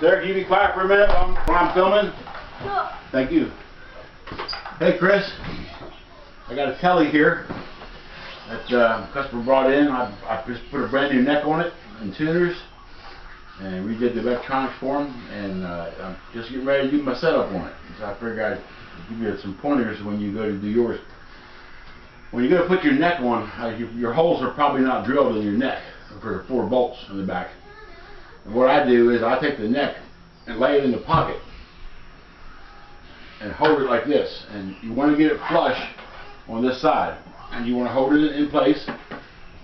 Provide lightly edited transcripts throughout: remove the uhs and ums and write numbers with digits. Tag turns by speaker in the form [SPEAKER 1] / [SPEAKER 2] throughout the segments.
[SPEAKER 1] Derek, can you be quiet for a minute while I'm filming?
[SPEAKER 2] Sure.
[SPEAKER 1] Thank you. Hey Chris, I got a telly here that customer brought in. I just put a brand new neck on it and tuners and redid the electronics for him, and I'm just getting ready to do my setup on it. So I figured I'd give you some pointers when you go to do yours. When you go to put your neck on, your holes are probably not drilled in your neck for the 4 bolts in the back. And what I do is I take the neck and lay it in the pocket and hold it like this. And you want to get it flush on this side, and you want to hold it in place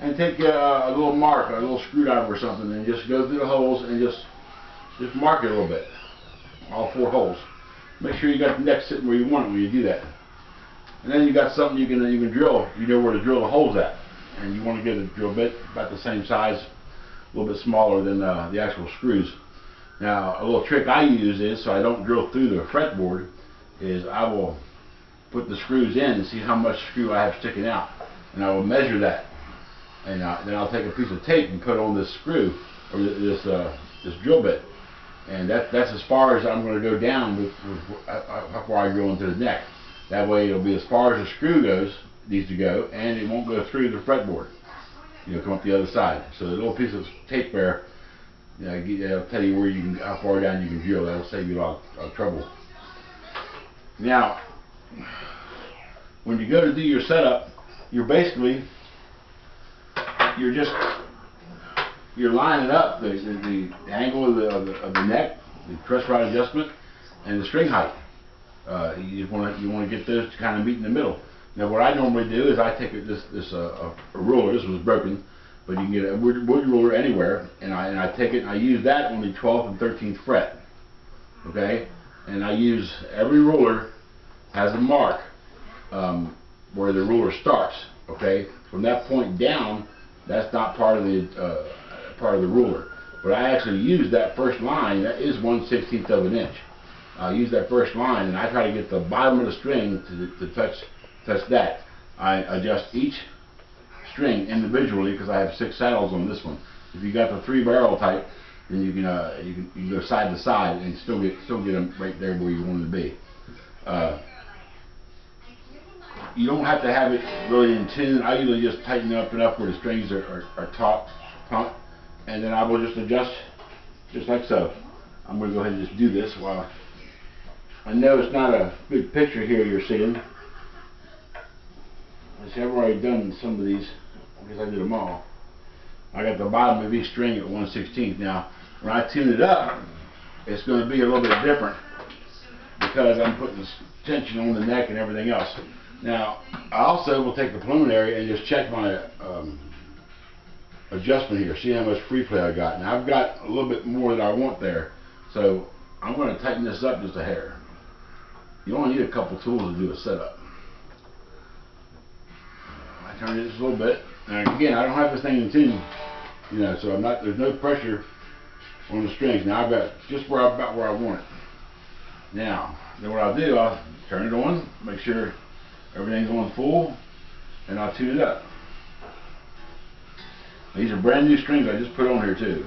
[SPEAKER 1] and take a little mark, a little screwdriver or something, and just go through the holes and just mark it a little bit, all 4 holes. Make sure you got the neck sitting where you want it when you do that. And then you got something you can drill. You know where to drill the holes at, and you want to get a drill bit about the same size, a little bit smaller than the actual screws. Now, a little trick I use is, so I don't drill through the fretboard, is I will put the screws in and see how much screw I have sticking out, and I will measure that, and then I'll take a piece of tape and put on this screw or this drill bit, and that's as far as I'm going to go down with how far I drill into the neck. That way it'll be as far as the screw needs to go, and it won't go through the fretboard. You know, come up the other side. So the little piece of tape there, you know, it'll tell you how far down you can drill. That'll save you a lot of trouble. Now, when you go to do your setup, you're lining up the angle of the neck, the truss rod adjustment, and the string height. You want to get those to kind of meet in the middle. Now, what I normally do is I take a ruler. This was broken, but you can get a wood ruler anywhere, and I take it and I use that on the 12th and 13th fret. Okay, and I use every ruler has a mark where the ruler starts. Okay, from that point down, that's not part of the ruler. But I actually use that first line. That is 1/16 of an inch. I use that first line, and I try to get the bottom of the string to touch that. I adjust each string individually because I have 6 saddles on this one. If you got the 3-barrel type, then you can go side to side and still get them right there where you want them to be. You don't have to have it really in tune. I usually just tighten up enough where the strings are taut, and then I will just adjust just like so. I'm going to go ahead and just do this while I know it's not a good picture here you're seeing. See, I've already done some of these because I did them all. I got the bottom of each string at 1/16. Now, when I tune it up, it's going to be a little bit different because I'm putting this tension on the neck and everything else. Now, I also will take the preliminary and just check my adjustment here, see how much free play I got. Now, I've got a little bit more than I want there, so I'm going to tighten this up just a hair. You only need a couple tools to do a setup. I turn it just a little bit, and again, I don't have this thing in tune, you know, so there's no pressure on the strings. Now I've got just about where I want it. Now, then what I'll do, I'll turn it on, make sure everything's on full, and I'll tune it up. These are brand new strings I just put on here too.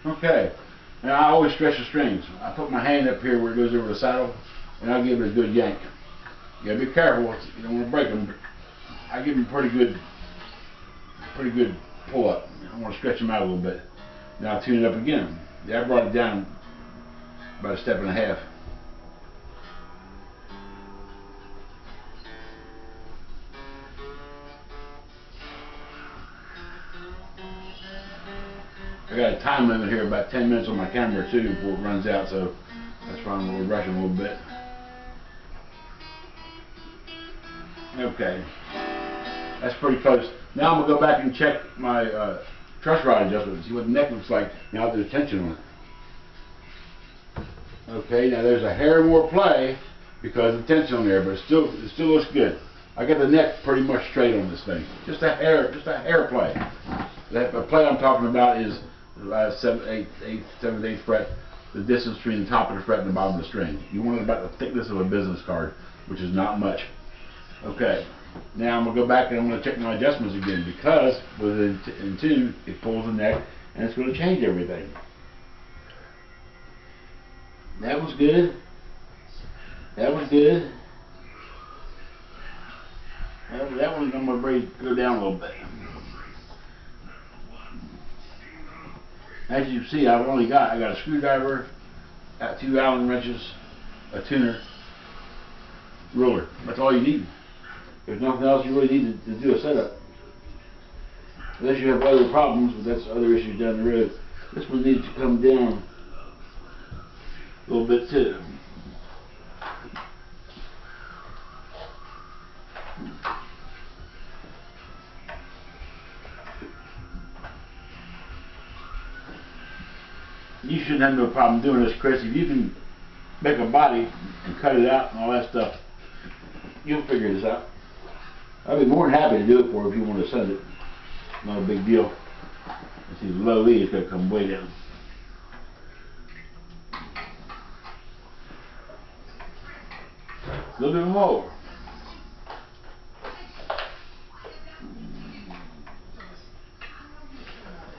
[SPEAKER 1] Okay, now I always stretch the strings. I put my hand up here where it goes over the saddle, and I give it a good yank. You gotta be careful, you don't want to break them, but I give them pretty good pull up. I want to stretch them out a little bit. Now I'll tune it up again. Yeah, I brought it down about 1.5 steps. I got a time limit here, about 10 minutes on my camera too before it runs out, so that's why I'm rushing a little bit. Okay, that's pretty close. Now I'm going to go back and check my truss rod adjustment and see what the neck looks like now that there's tension on it. Okay, now there's a hair more play because of the tension on there, but it still looks good. I got the neck pretty much straight on this thing. Just a hair play. That the play I'm talking about is 7/8, 7/8 fret, the distance between the top of the fret and the bottom of the string. You want it about the thickness of a business card, which is not much. Okay, now I'm going to go back and I'm going to check my adjustments again because with in tune, it pulls the neck and it's going to change everything. That was good. That was good. That one's going to go down a little bit. As you see, I got a screwdriver, got 2 Allen wrenches, a tuner, ruler. That's all you need. There's nothing else you really need to do a setup. Unless you have other problems, but that's other issues down the road. This one needs to come down a little bit too. You shouldn't have no problem doing this, Chris. If you can make a body and cut it out and all that stuff, you'll figure this out. I'd be more than happy to do it for you if you want to send it. Not a big deal. See, the low E is going to come way down. A little bit more.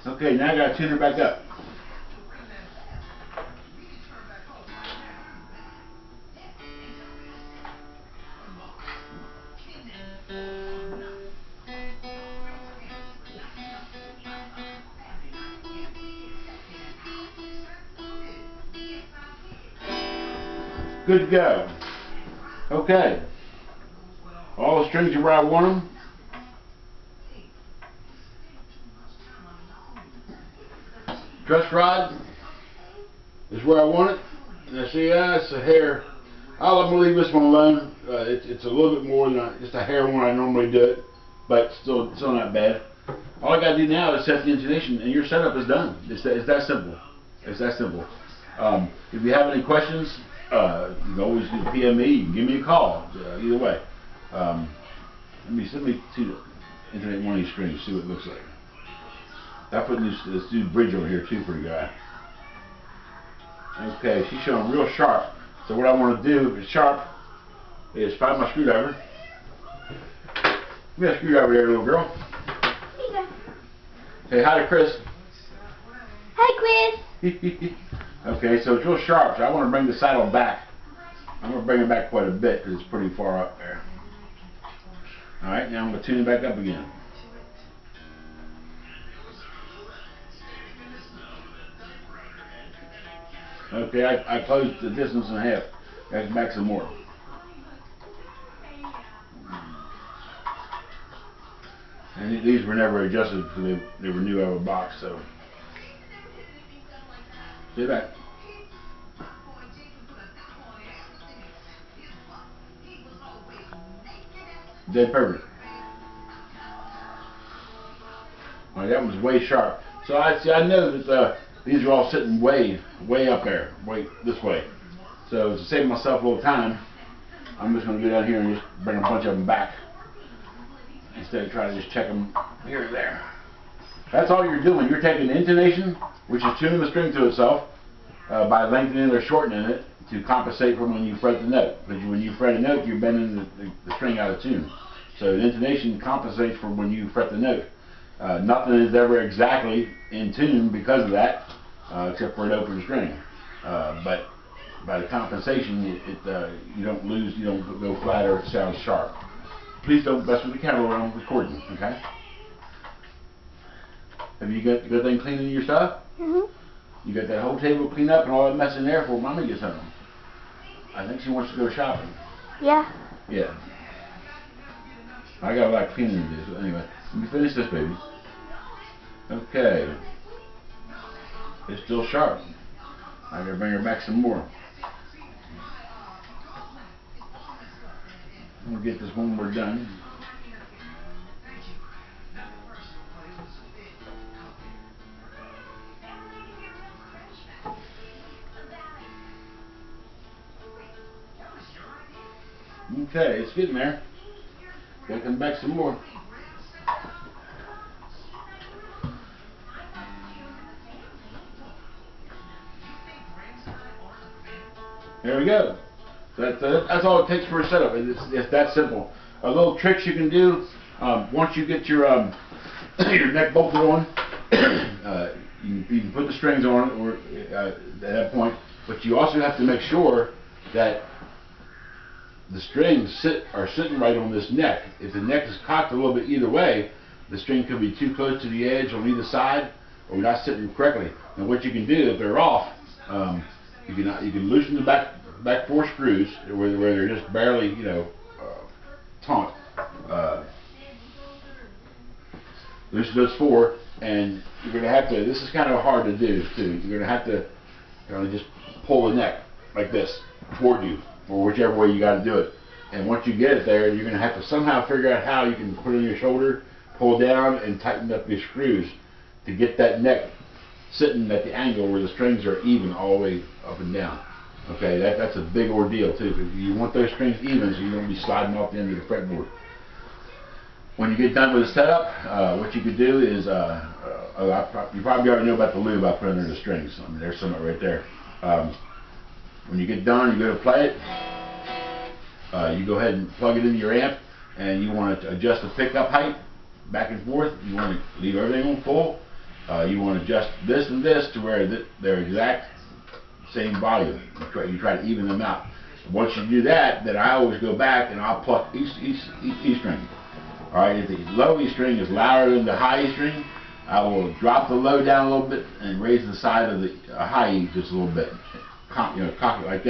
[SPEAKER 1] Okay, now I got to tune her back up. Good to go. Okay. All the strings are where I want them. Truss rod is where I want it. And I see, it's a hair. I'm going to leave this one alone. It's a little bit more than just a hair one I normally do it, but still not bad. All I got to do now is set the intonation, and your setup is done. It's that simple. It's that simple. If you have any questions, you can always PM me. You can give me a call. Either way. Let me see intonate one of these strings. See what it looks like. I put this dude bridge over here too for the guy. Okay, she's showing real sharp. So what I want to do if it's sharp is find my screwdriver. We got a screwdriver there, little girl. Say hi to Chris.
[SPEAKER 2] Hi, Chris.
[SPEAKER 1] Okay, so it's real sharp, so I want to bring the saddle back. I'm going to bring it back quite a bit because it's pretty far up there. Alright, now I'm going to tune it back up again. Okay, I closed the distance in half. Got back some more. And these were never adjusted because they were new out of a box, so. See that? Dead perfect. Alright, that was way sharp. So I know that these are all sitting way up there, way this way. So to save myself a little time, I'm just going to go down here and just bring a bunch of them back instead of trying to just check them here and there. That's all you're doing. You're taking the intonation, which is tuning the string to itself by lengthening or shortening it to compensate for when you fret the note. Because when you fret a note, you're bending the string out of tune. So the intonation compensates for when you fret the note. Nothing is ever exactly in tune because of that, except for an open string. But by the compensation, you don't lose, you don't go flat or it sounds sharp. Please don't mess with the camera when I'm recording, okay? Have you got the thing cleaning your stuff? You got that whole table cleaned up and all that mess in there before Mommy gets home. I think she wants to go shopping.
[SPEAKER 2] Yeah.
[SPEAKER 1] Yeah. I got a lot of cleaning to do, so anyway. Let me finish this, baby. Okay. It's still sharp. I gotta bring her back some more. I'm gonna get this one more done. Okay, it's getting there. Gotta come back some more. There we go. That's all it takes for a setup. It's that simple. A little tricks you can do once you get your your neck bolted on. You can put the strings on it, or at that point. But you also have to make sure that the strings are sitting right on this neck. If the neck is cocked a little bit either way, the string could be too close to the edge on either side, or not sitting correctly. And what you can do if they're off, you can loosen the back 4 screws where they're just barely, you know, taut. Loosen those 4, and you're going to have to. This is kind of hard to do too. You're going to have to kind of just pull the neck like this toward you, or whichever way you got to do it. And once you get it there, you're going to have to somehow figure out how you can put it on your shoulder, pull down, and tighten up your screws to get that neck sitting at the angle where the strings are even all the way up and down. Okay, that's a big ordeal too, because you want those strings even so you don't be sliding off the end of the fretboard. When you get done with the setup, what you could do is, you probably already know about the lube I put under the strings. I mean, there's some right there. When you get done, you go to play it. You go ahead and plug it into your amp, and you want to adjust the pickup height back and forth. You want to leave everything on full. You want to adjust this and this to where they're exact same volume. You try to even them out. Once you do that, then I always go back and I'll pluck each E string. All right, if the low E string is louder than the high E string, I will drop the low down a little bit and raise the side of the high E just a little bit. You know, cock it like that.